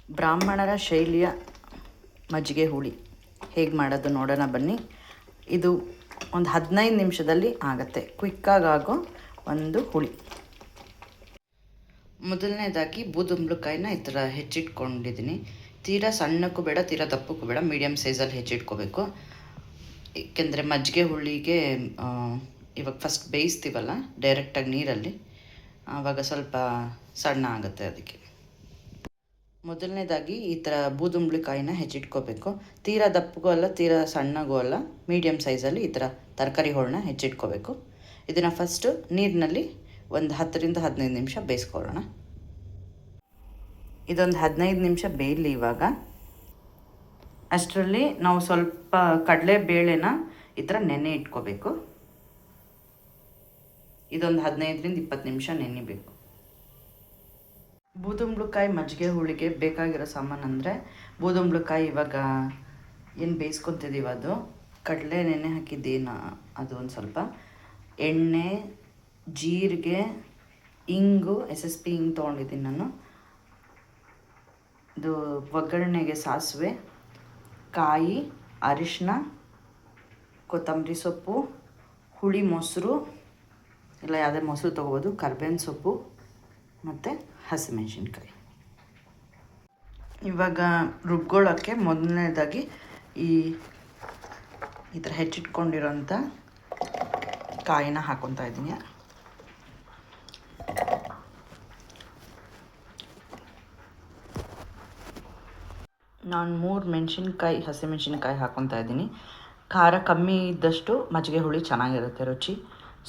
ಬ್ರಾಹ್ಮಣರ ಶೈಲಿಯ ಮಜ್ಜಿಗೆ ಹುಳಿ ಹೇಗೆ ಮಾಡೋದು ನೋಡೋಣ ಬನ್ನಿ. ಇದು ಒಂದು 15 ನಿಮಿಷದಲ್ಲಿ ಆಗುತ್ತೆ. ಕ್ವಿಕ್ಕಾಗೋ ಒಂದು ಹುಳಿ. ಮೊದಲನೇದಾಗಿ ಬೂದುಂಬಳಕಾಯಿನ ಈ ಥರ ಹೆಚ್ಚಿಟ್ಕೊಂಡಿದ್ದೀನಿ. ತೀರಾ ಸಣ್ಣಕ್ಕೂ ಬೇಡ, ತೀರಾ ದಪ್ಪಕ್ಕೂ ಬೇಡ, ಮೀಡಿಯಮ್ ಸೈಜಲ್ಲಿ ಹೆಚ್ಚಿಟ್ಕೋಬೇಕು. ಏಕೆಂದರೆ ಮಜ್ಜಿಗೆ ಹುಳಿಗೆ ಇವಾಗ ಫಸ್ಟ್ ಬೇಯಿಸ್ತೀವಲ್ಲ ಡೈರೆಕ್ಟಾಗಿ ನೀರಲ್ಲಿ, ಆವಾಗ ಸ್ವಲ್ಪ ಸಣ್ಣ ಆಗುತ್ತೆ. ಅದಕ್ಕೆ ಮೊದಲನೇದಾಗಿ ಈ ಥರ ಬೂದುಂಬಳಕಾಯಿನ ಹೆಚ್ಚಿಟ್ಕೋಬೇಕು. ತೀರಾ ದಪ್ಪಗೂ ಅಲ್ಲ, ತೀರಾ ಸಣ್ಣಗೂ ಅಲ್ಲ, ಮೀಡಿಯಮ್ ಸೈಜಲ್ಲಿ ಈ ಥರ ತರಕಾರಿ ಹೋಳನ್ನ ಹೆಚ್ಚಿಟ್ಕೋಬೇಕು. ಇದನ್ನು ಫಸ್ಟು ನೀರಿನಲ್ಲಿ ಒಂದು 10ರಿಂದ 15 ನಿಮಿಷ ಬೇಯಿಸ್ಕೊಳ್ಳೋಣ. ಇದೊಂದು 15 ನಿಮಿಷ ಬೇಯಲಿ. ಇವಾಗ ಅಷ್ಟರಲ್ಲಿ ನಾವು ಸ್ವಲ್ಪ ಕಡಲೆಬೇಳೆನ ಈ ಥರ ನೆನೆ ಇಟ್ಕೋಬೇಕು. ಇದೊಂದು 15ರಿಂದ 20 ನಿಮಿಷ ನೆನೆಬೇಕು. ಬೂದುಂಬಳಕಾಯಿ ಮಜ್ಜಿಗೆ ಹುಳಿಗೆ ಬೇಕಾಗಿರೋ ಸಾಮಾನು ಅಂದರೆ, ಬೂದುಂಬಳಕಾಯಿ ಇವಾಗ ಏನು ಬೇಯಿಸ್ಕೊತಿದ್ದೀವಿ ಅದು, ಕಡಲೆ ನೆನೆ ಹಾಕಿದ್ದೇನು ಅದು ಒಂದು ಸ್ವಲ್ಪ, ಎಣ್ಣೆ, ಜೀರಿಗೆ, ಇಂಗು, SSP ಇಂಗು ತೊಗೊಂಡಿದ್ದೀನಿ ನಾನು. ಇದು ಒಗ್ಗರಣೆಗೆ ಸಾಸಿವೆ, ಕಾಯಿ, ಅರಿಶಿನ, ಕೊತ್ತಂಬರಿ ಸೊಪ್ಪು, ಹುಳಿ ಮೊಸರು, ಇಲ್ಲ ಯಾವುದೇ ಮೊಸರು ತೊಗೋಬೋದು, ಕರ್ಬೇವಿನ ಸೊಪ್ಪು ಮತ್ತು ಹಸಿಮೆಣಸಿನ್ಕಾಯಿ. ಇವಾಗ ರುಬ್ಕೊಳ್ಳೋಕ್ಕೆ ಮೊದಲನೇದಾಗಿ ಈ ಥರ ಹೆಚ್ಚಿಟ್ಕೊಂಡಿರೋಂಥ ಕಾಯಿನ ಹಾಕ್ಕೊತಾ ಇದ್ದೀನಿ. ನಾನು 3 ಮೆಣಸಿನ್ಕಾಯಿ, ಹಸಿಮೆಣಸಿನ್ಕಾಯಿ ಹಾಕ್ಕೊತಾ ಇದ್ದೀನಿ. ಖಾರ ಕಮ್ಮಿ ಇದ್ದಷ್ಟು ಮಜ್ಜಿಗೆ ಹುಳಿ ಚೆನ್ನಾಗಿರುತ್ತೆ ರುಚಿ.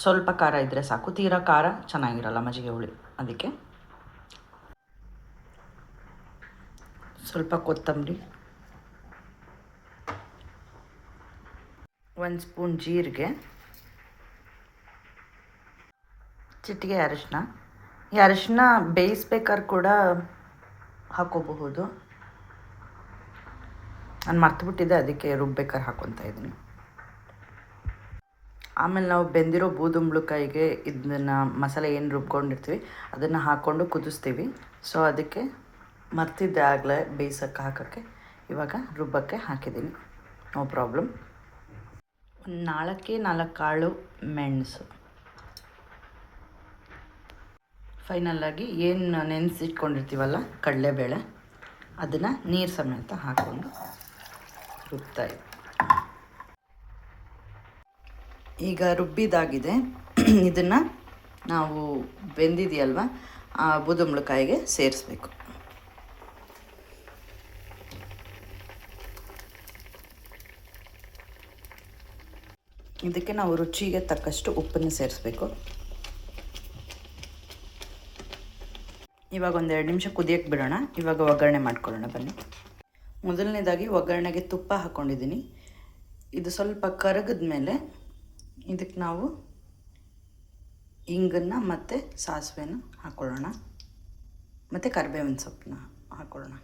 ಸ್ವಲ್ಪ ಖಾರ ಇದ್ದರೆ ಸಾಕು, ತೀರಾ ಖಾರ ಚೆನ್ನಾಗಿರಲ್ಲ ಮಜ್ಜಿಗೆ ಹುಳಿ. ಅದಕ್ಕೆ ಸ್ವಲ್ಪ ಕೊತ್ತಂಬರಿ, 1 ಸ್ಪೂನ್ ಜೀರಿಗೆ, ಚಿಟಿಕೆ ಅರಿಶಿನ. ಈ ಅರಿಶಿನ ಬೇಯಿಸ್ಬೇಕಾದ್ರೆ ಕೂಡ ಹಾಕೋಬಹುದು. ನಾನು ಮರ್ತುಬಿಟ್ಟಿದ್ದೆ, ಅದಕ್ಕೆ ರುಬ್ಬೇಕಾದ್ರೆ ಹಾಕ್ಕೊತಾ ಇದ್ದೀನಿ. ಆಮೇಲೆ ನಾವು ಬೆಂದಿರೋ ಬೂದುಂಬಳಕಾಯಿಗೆ ಇದನ್ನು ಮಸಾಲೆ ಏನು ರುಬ್ಕೊಂಡಿರ್ತೀವಿ ಅದನ್ನು ಹಾಕ್ಕೊಂಡು ಕುದಿಸ್ತೀವಿ. ಸೊ ಅದಕ್ಕೆ ಮರ್ತಿದ್ದೆ ಆಗಲೇ ಬೇಯಿಸೋಕ್ಕೆ ಹಾಕೋಕ್ಕೆ. ಇವಾಗ ರುಬ್ಬಕ್ಕೆ ಹಾಕಿದ್ದೀನಿ, ನೋ ಪ್ರಾಬ್ಲಮ್. 4 ಕಾಳು ಮೆಣಸು. ಫೈನಲ್ಲಾಗಿ ಏನು ನೆನೆಸಿಟ್ಕೊಂಡಿರ್ತೀವಲ್ಲ ಕಡಲೆಬೇಳೆ, ಅದನ್ನು ನೀರು ಸಮೇತ ಹಾಕ್ಕೊಂಡು ರುಬ್ತಾಯಿದ್ವಿ. ಈಗ ರುಬ್ಬಿದಾಗಿದೆ. ಇದನ್ನು ನಾವು ಬೆಂದಿದೆಯಲ್ವ ಆ ಬೂದುಂಬಳಕಾಯಿಗೆ ಸೇರಿಸ್ಬೇಕು. ಇದಕ್ಕೆ ನಾವು ರುಚಿಗೆ ತಕ್ಕಷ್ಟು ಉಪ್ಪನ್ನು ಸೇರಿಸ್ಬೇಕು. ಇವಾಗ ಒಂದು 2 ನಿಮಿಷ ಕುದಿಯೋಕ್ಕೆ ಬಿಡೋಣ. ಇವಾಗ ಒಗ್ಗರಣೆ ಮಾಡ್ಕೊಳ್ಳೋಣ ಬನ್ನಿ. ಮೊದಲನೇದಾಗಿ ಒಗ್ಗರಣೆಗೆ ತುಪ್ಪ ಹಾಕ್ಕೊಂಡಿದ್ದೀನಿ. ಇದು ಸ್ವಲ್ಪ ಕರಗಿದ ಮೇಲೆ ಇದಕ್ಕೆ ನಾವು ಇಂಗನ್ನು ಮತ್ತು ಸಾಸಿವೆನ ಹಾಕ್ಕೊಳ್ಳೋಣ, ಮತ್ತು ಕರಿಬೇವಿನ ಸೊಪ್ಪನ್ನ ಹಾಕ್ಕೊಳ್ಳೋಣ.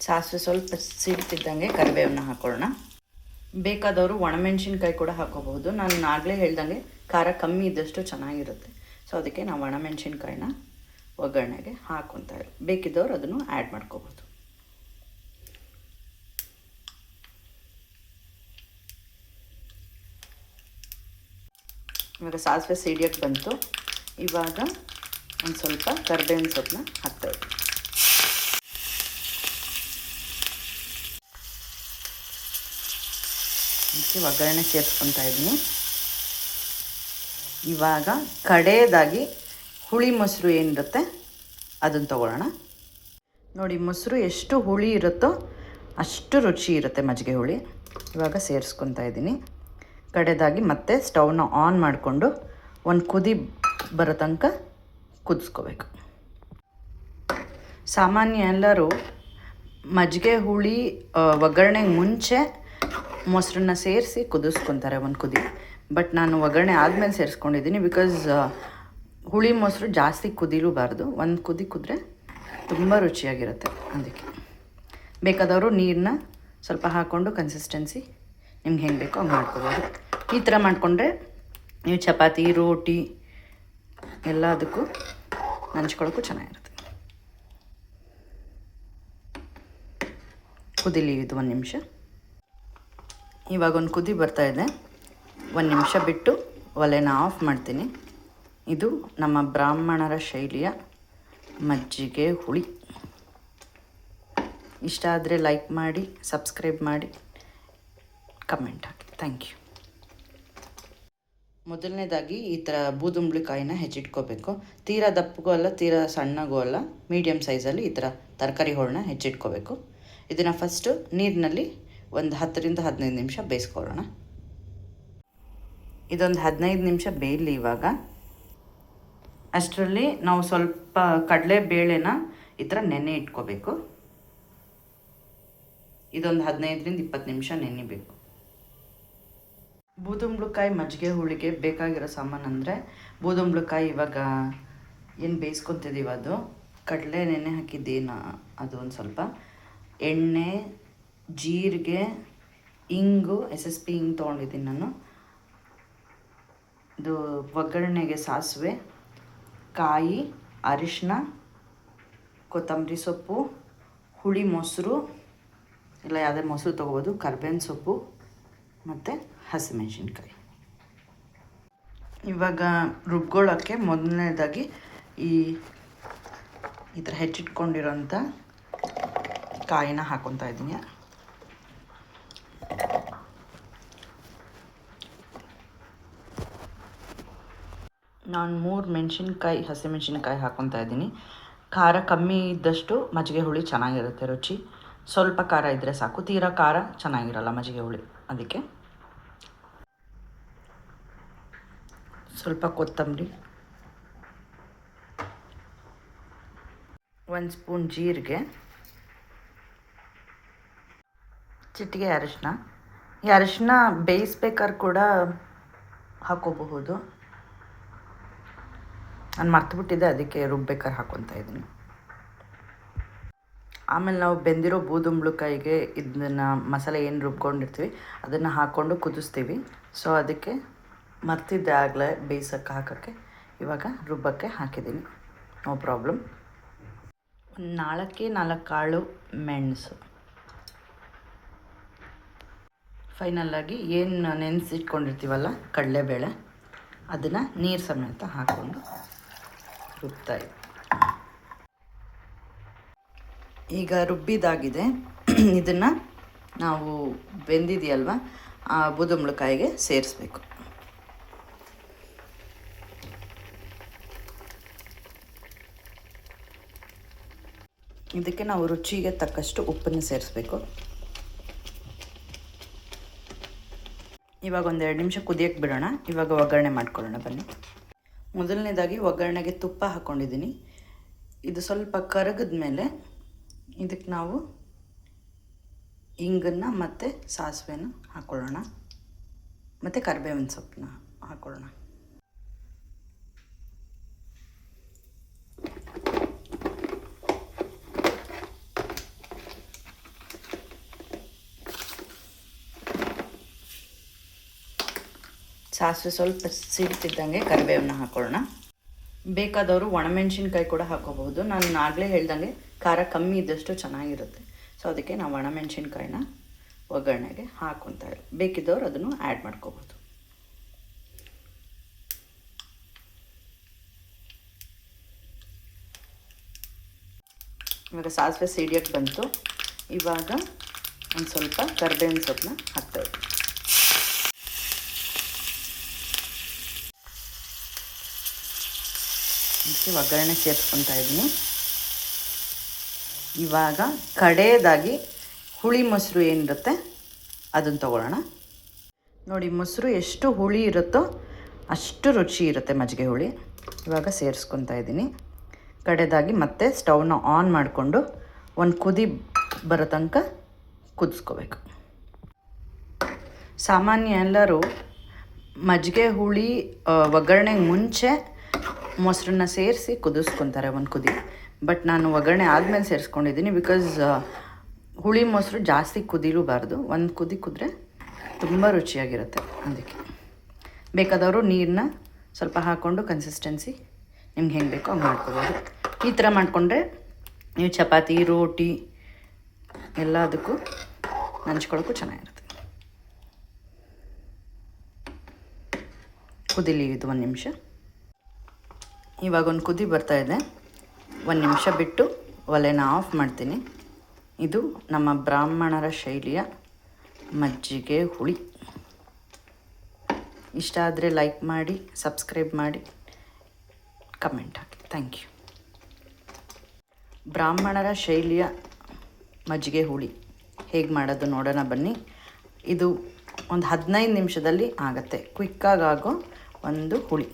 ಸಾಸಿವೆ ಸ್ವಲ್ಪ ಸಿಡ್ತಿದ್ದಂಗೆ ಕರಿಬೇವನ್ನ ಹಾಕ್ಕೊಳ್ಳೋಣ. ಬೇಕಾದವರು ಒಣಮೆಣ್ಸಿನ್ಕಾಯಿ ಕೂಡ ಹಾಕೋಬಹುದು. ನಾನು ಆಗಲೇ ಹೇಳ್ದಂಗೆ ಖಾರ ಕಮ್ಮಿ ಇದ್ದಷ್ಟು ಚೆನ್ನಾಗಿರುತ್ತೆ. ಸೊ ಅದಕ್ಕೆ ನಾವು ಒಣಮೆಣ್ಸಿನ್ಕಾಯಿನ ಒಗ್ಗರಣೆಗೆ ಹಾಕ್ಕೊತಾರೆ. ಬೇಕಿದ್ದವರು ಅದನ್ನು ಆ್ಯಡ್ ಮಾಡ್ಕೋಬೋದು. ಇವಾಗ ಸಾಸಿವೆ ಸಿಡಿಯೋಕ್ಕೆ ಬಂತು. ಇವಾಗ ಒಂದು ಸ್ವಲ್ಪ ಕರಿಬೇವಿನ ಸೊಪ್ಪನ್ನ ಹಾಕ್ತಾಯಿದ್ವಿ. ಒಗ್ಗರಣೆ ಸೇರಿಸ್ಕೊತಾ ಇದ್ದೀನಿ. ಇವಾಗ ಕಡೆಯದಾಗಿ ಹುಳಿ ಮೊಸರು ಏನಿರುತ್ತೆ ಅದನ್ನು ತೊಗೊಳ್ಳೋಣ. ನೋಡಿ, ಮೊಸರು ಎಷ್ಟು ಹುಳಿ ಇರುತ್ತೋ ಅಷ್ಟು ರುಚಿ ಇರುತ್ತೆ ಮಜ್ಜಿಗೆ ಹುಳಿ. ಇವಾಗ ಸೇರಿಸ್ಕೊತಾ ಇದ್ದೀನಿ. ಕಡೆಯದಾಗಿ ಮತ್ತೆ ಸ್ಟವ್ನ ಆನ್ ಮಾಡಿಕೊಂಡು ಒಂದು ಕುದಿ ಬರೋ ತನಕ ಕುದಿಸ್ಕೋಬೇಕು. ಸಾಮಾನ್ಯ ಎಲ್ಲರೂ ಮಜ್ಜಿಗೆ ಹುಳಿ ಒಗ್ಗರಣೆಗೆ ಮುಂಚೆ ಮೊಸರನ್ನ ಸೇರಿಸಿ ಕುದಿಸ್ಕೊತಾರೆ ಒಂದು ಕುದಿ. ಬಟ್ ನಾನು ಒಗ್ಗರಣೆ ಆದಮೇಲೆ ಸೇರಿಸ್ಕೊಂಡಿದ್ದೀನಿ. ಬಿಕಾಸ್ ಹುಳಿ ಮೊಸರು ಜಾಸ್ತಿ ಕುದಿಲೂಬಾರ್ದು, ಒಂದು ಕುದಿ ಕುದ್ರೆ ತುಂಬ ರುಚಿಯಾಗಿರುತ್ತೆ. ಅದಕ್ಕೆ ಬೇಕಾದವರು ನೀರನ್ನ ಸ್ವಲ್ಪ ಹಾಕ್ಕೊಂಡು ಕನ್ಸಿಸ್ಟೆನ್ಸಿ ನಿಮ್ಗೆ ಹೆಂಗೆ ಬೇಕೋ ಹಂಗೆ ಮಾಡ್ಕೋಬೋದು. ಈ ಥರ ಮಾಡಿಕೊಂಡ್ರೆ ನೀವು ಚಪಾತಿ, ರೋಟಿ ಎಲ್ಲದಕ್ಕೂ ನಂಚ್ಕೊಳ್ಳೋಕ್ಕೂ ಚೆನ್ನಾಗಿರುತ್ತೆ. ಕುದಿಲಿ ಇದು 1 ನಿಮಿಷ. ಇವಾಗ ಒಂದು ಕುದಿ ಬರ್ತಾಯಿದೆ. 1 ನಿಮಿಷ ಬಿಟ್ಟು ಒಲೆನ ಆಫ್ ಮಾಡ್ತೀನಿ. ಇದು ನಮ್ಮ ಬ್ರಾಹ್ಮಣರ ಶೈಲಿಯ ಮಜ್ಜಿಗೆ ಹುಳಿ. ಇಷ್ಟ ಆದರೆ ಲೈಕ್ ಮಾಡಿ, ಸಬ್ಸ್ಕ್ರೈಬ್ ಮಾಡಿ, ಕಮೆಂಟ್ ಹಾಕಿ. Thank you. ಮೊದಲನೇದಾಗಿ ಈ ಥರ ಬೂದುಂಬಳಿಕಾಯಿನ ಹೆಚ್ಚಿಟ್ಕೋಬೇಕು. ತೀರಾ ದಪ್ಪಗೂ ಅಲ್ಲ, ತೀರಾ ಸಣ್ಣಗೂ ಅಲ್ಲ, ಮೀಡಿಯಮ್ ಸೈಜಲ್ಲಿ ಈ ಥರ ತರಕಾರಿ ಹೋಳನ್ನ ಹೆಚ್ಚಿಟ್ಕೋಬೇಕು. ಇದನ್ನು ಫಸ್ಟು ನೀರಿನಲ್ಲಿ ಒಂದು 10ರಿಂದ 15 ನಿಮಿಷ ಬೇಯಿಸ್ಕೊಳ್ಳೋಣ. ಇದೊಂದು 15 ನಿಮಿಷ ಬೇಯಲಿ. ಇವಾಗ ಅಷ್ಟರಲ್ಲಿ ನಾವು ಸ್ವಲ್ಪ ಕಡಲೆಬೇಳೆನ ಈ ಥರ ನೆನೆ ಇಟ್ಕೋಬೇಕು. ಇದೊಂದು 15ರಿಂದ 20 ನಿಮಿಷ ನೆನೆಬೇಕು. ಬೂದುಂಬಳಕಾಯಿ ಮಜ್ಜಿಗೆ ಹುಳಿಗೆ ಬೇಕಾಗಿರೋ ಸಾಮಾನು ಅಂದರೆ, ಬೂದುಂಬಳಕಾಯಿ ಇವಾಗ ಏನು ಬೇಯಿಸ್ಕೊತಿದ್ದೀವಿ ಅದು, ಕಡಲೆ ನೆನೆ ಹಾಕಿದ್ದೇನು ಅದು ಒಂದು ಸ್ವಲ್ಪ, ಎಣ್ಣೆ, ಜೀರಿಗೆ, ಇಂಗು, SSP ಇಂಗು ತೊಗೊಂಡಿದ್ದೀನಿ ನಾನು. ಇದು ಒಗ್ಗರಣೆಗೆ ಸಾಸಿವೆ, ಕಾಯಿ, ಅರಿಶಿನ, ಕೊತ್ತಂಬರಿ ಸೊಪ್ಪು, ಹುಳಿ ಮೊಸರು, ಇಲ್ಲ ಯಾವುದೇ ಮೊಸರು ತೊಗೋಬೋದು, ಕರ್ಬೇವಿನ ಸೊಪ್ಪು ಮತ್ತು ಹಸಿಮೆಣಸಿನ್ಕಾಯಿ. ಇವಾಗ ರುಬ್ಕೊಳ್ಳೋಕ್ಕೆ ಮೊದಲನೇದಾಗಿ ಈ ಥರ ಹೆಚ್ಚಿಟ್ಕೊಂಡಿರೋಂಥ ಕಾಯಿನ ಹಾಕ್ಕೊತಾ ಇದ್ದೀನಿ. ನಾನು 3 ಮೆಣಸಿನ್ಕಾಯಿ, ಹಸಿಮೆಣಸಿನ್ಕಾಯಿ ಹಾಕ್ಕೊತಾ ಇದ್ದೀನಿ. ಖಾರ ಕಮ್ಮಿ ಇದ್ದಷ್ಟು ಮಜ್ಜಿಗೆ ಹುಳಿ ಚೆನ್ನಾಗಿರುತ್ತೆ ರುಚಿ. ಸ್ವಲ್ಪ ಖಾರ ಇದ್ದರೆ ಸಾಕು, ತೀರಾ ಖಾರ ಚೆನ್ನಾಗಿರಲ್ಲ ಮಜ್ಜಿಗೆ ಹುಳಿ. ಅದಕ್ಕೆ ಸ್ವಲ್ಪ ಕೊತ್ತಂಬರಿ, 1 ಸ್ಪೂನ್ ಜೀರಿಗೆ, ಚಿಟಿಕೆ ಅರಿಶಿನ. ಈ ಅರಿಶಿನ ಬೇಯಿಸ್ಬೇಕಾದ್ರೆ ಕೂಡ ಹಾಕೋಬಹುದು. ನಾನು ಮರ್ತುಬಿಟ್ಟಿದ್ದೆ, ಅದಕ್ಕೆ ರುಬ್ಬೇಕಾದ್ರೆ ಹಾಕ್ಕೊತಾ ಇದ್ದೀನಿ. ಆಮೇಲೆ ನಾವು ಬೆಂದಿರೋ ಬೂದುಂಬಳಕಾಯಿಗೆ ಇದನ್ನು ಮಸಾಲೆ ಏನು ರುಬ್ಕೊಂಡಿರ್ತೀವಿ ಅದನ್ನು ಹಾಕ್ಕೊಂಡು ಕುದಿಸ್ತೀವಿ. ಸೊ ಅದಕ್ಕೆ ಮರ್ತಿದ್ದೆ ಆಗಲೇ ಬೇಯಿಸೋಕ್ಕೆ ಹಾಕೋಕ್ಕೆ. ಇವಾಗ ರುಬ್ಬಕ್ಕೆ ಹಾಕಿದ್ದೀನಿ, ನೋ ಪ್ರಾಬ್ಲಮ್. 4 ಕಾಳು ಮೆಣಸು. ಫೈನಲ್ಲಾಗಿ ಏನು ನೆನೆಸಿಟ್ಕೊಂಡಿರ್ತೀವಲ್ಲ ಕಡಲೆಬೇಳೆ, ಅದನ್ನು ನೀರು ಸಮೇತ ಹಾಕ್ಕೊಂಡು ರುಬ್ತಾಯಿದ್ದೆ. ಈಗ ರುಬ್ಬಿದಾಗಿದೆ. ಇದನ್ನು ನಾವು ಬೆಂದಿದೆಯಲ್ವ ಆ ಬೂದುಂಬಳಕಾಯಿಗೆ ಸೇರಿಸ್ಬೇಕು. ಇದಕ್ಕೆ ನಾವು ರುಚಿಗೆ ತಕ್ಕಷ್ಟು ಉಪ್ಪನ್ನು ಸೇರಿಸ್ಬೇಕು. ಇವಾಗ 1-2 ನಿಮಿಷ ಕುದಿಯೋಕ್ಕೆ ಬಿಡೋಣ. ಇವಾಗ ಒಗ್ಗರಣೆ ಮಾಡ್ಕೊಳ್ಳೋಣ ಬನ್ನಿ. ಮೊದಲನೇದಾಗಿ ಒಗ್ಗರಣೆಗೆ ತುಪ್ಪ ಹಾಕ್ಕೊಂಡಿದ್ದೀನಿ. ಇದು ಸ್ವಲ್ಪ ಕರಗಿದ ಮೇಲೆ ಇದಕ್ಕೆ ನಾವು ಇಂಗನ್ನು ಮತ್ತು ಸಾಸಿವೆನ ಹಾಕ್ಕೊಳ್ಳೋಣ, ಮತ್ತು ಕರಿಬೇವಿನ ಸೊಪ್ಪನ್ನ ಹಾಕ್ಕೊಳ್ಳೋಣ. ಸಾಸಿವೆ ಸ್ವಲ್ಪ ಸಿಡ್ತಿದ್ದಂಗೆ ಕರಿಬೇವನ್ನ ಹಾಕ್ಕೊಳ್ಳೋಣ. ಬೇಕಾದವರು ಒಣಮೆಣ್ಸಿನ್ಕಾಯಿ ಕೂಡ ಹಾಕೋಬಹುದು. ನಾನು ಆಗಲೇ ಹೇಳ್ದಂಗೆ ಖಾರ ಕಮ್ಮಿ ಇದ್ದಷ್ಟು ಚೆನ್ನಾಗಿರುತ್ತೆ. ಸೊ ಅದಕ್ಕೆ ನಾವು ಒಣಮೆಣ್ಸಿನ್ಕಾಯಿನ ಒಗ್ಗರಣೆಗೆ ಹಾಕ್ಕೊತಾರೆ. ಬೇಕಿದ್ದವರು ಅದನ್ನು ಆ್ಯಡ್ ಮಾಡ್ಕೋಬೋದು. ಇವಾಗ ಸಾಸಿವೆ ಸಿಡಿಯೋಕ್ಕೆ ಬಂತು. ಇವಾಗ ಒಂದು ಸ್ವಲ್ಪ ಕರಿಬೇವಿನ ಸೊಪ್ಪನ್ನ ಹಾಕ್ತಾಯಿದ್ವಿ. ಒಗ್ಗರಣೆ ಸೇರಿಸ್ಕೊತಾ ಇದ್ದೀನಿ. ಇವಾಗ ಕಡೆಯದಾಗಿ ಹುಳಿ ಮೊಸರು ಏನಿರುತ್ತೆ ಅದನ್ನು ತೊಗೊಳ್ಳೋಣ. ನೋಡಿ, ಮೊಸರು ಎಷ್ಟು ಹುಳಿ ಇರುತ್ತೋ ಅಷ್ಟು ರುಚಿ ಇರುತ್ತೆ ಮಜ್ಜಿಗೆ ಹುಳಿ. ಇವಾಗ ಸೇರಿಸ್ಕೊತಾ ಇದ್ದೀನಿ. ಕಡೆಯದಾಗಿ ಮತ್ತೆ ಸ್ಟವ್ನ ಆನ್ ಮಾಡಿಕೊಂಡು ಒಂದು ಕುದಿ ಬರೋ ತನಕ ಕುದಿಸ್ಕೋಬೇಕು. ಸಾಮಾನ್ಯ ಎಲ್ಲರೂ ಮಜ್ಜಿಗೆ ಹುಳಿ ಒಗ್ಗರಣೆಗೆ ಮುಂಚೆ ಮೊಸರನ್ನ ಸೇರಿಸಿ ಕುದಿಸ್ಕೊತಾರೆ ಒಂದು ಕುದಿ. ಬಟ್ ನಾನು ಒಗ್ಗರಣೆ ಆದಮೇಲೆ ಸೇರಿಸ್ಕೊಂಡಿದ್ದೀನಿ. ಬಿಕಾಸ್ ಹುಳಿ ಮೊಸರು ಜಾಸ್ತಿ ಕುದಿಲೂಬಾರ್ದು, ಒಂದು ಕುದಿ ಕುದ್ರೆ ತುಂಬ ರುಚಿಯಾಗಿರುತ್ತೆ. ಅದಕ್ಕೆ ಬೇಕಾದವರು ನೀರನ್ನ ಸ್ವಲ್ಪ ಹಾಕ್ಕೊಂಡು ಕನ್ಸಿಸ್ಟೆನ್ಸಿ ನಿಮ್ಗೆ ಹೆಂಗೆ ಬೇಕೋ ಹಂಗೆ ಮಾಡ್ಕೋಬೋದು. ಈ ಥರ ಮಾಡಿಕೊಂಡ್ರೆ ನೀವು ಚಪಾತಿ, ರೋಟಿ ಎಲ್ಲದಕ್ಕೂ ನಂಚ್ಕೊಳ್ಳೋಕ್ಕೂ ಚೆನ್ನಾಗಿರುತ್ತೆ. ಕುದಿಲಿ ಇದು 1 ನಿಮಿಷ. ಇವಾಗ ಒಂದು ಕುದಿ ಬರ್ತಾಯಿದೆ. 1 ನಿಮಿಷ ಬಿಟ್ಟು ಒಲೆನ ಆಫ್ ಮಾಡ್ತೀನಿ. ಇದು ನಮ್ಮ ಬ್ರಾಹ್ಮಣರ ಶೈಲಿಯ ಮಜ್ಜಿಗೆ ಹುಳಿ. ಇಷ್ಟ ಆದರೆ ಲೈಕ್ ಮಾಡಿ, ಸಬ್ಸ್ಕ್ರೈಬ್ ಮಾಡಿ, ಕಮೆಂಟ್ ಹಾಕಿ. Thank you. ಬ್ರಾಹ್ಮಣರ ಶೈಲಿಯ ಮಜ್ಜಿಗೆ ಹುಳಿ ಹೇಗೆ ಮಾಡೋದು ನೋಡೋಣ ಬನ್ನಿ. ಇದು ಒಂದು 15 ನಿಮಿಷದಲ್ಲಿ ಆಗುತ್ತೆ. ಕ್ವಿಕ್ಕಾಗಿ ಆಗೋ ಒಂದು ಹುಳಿ.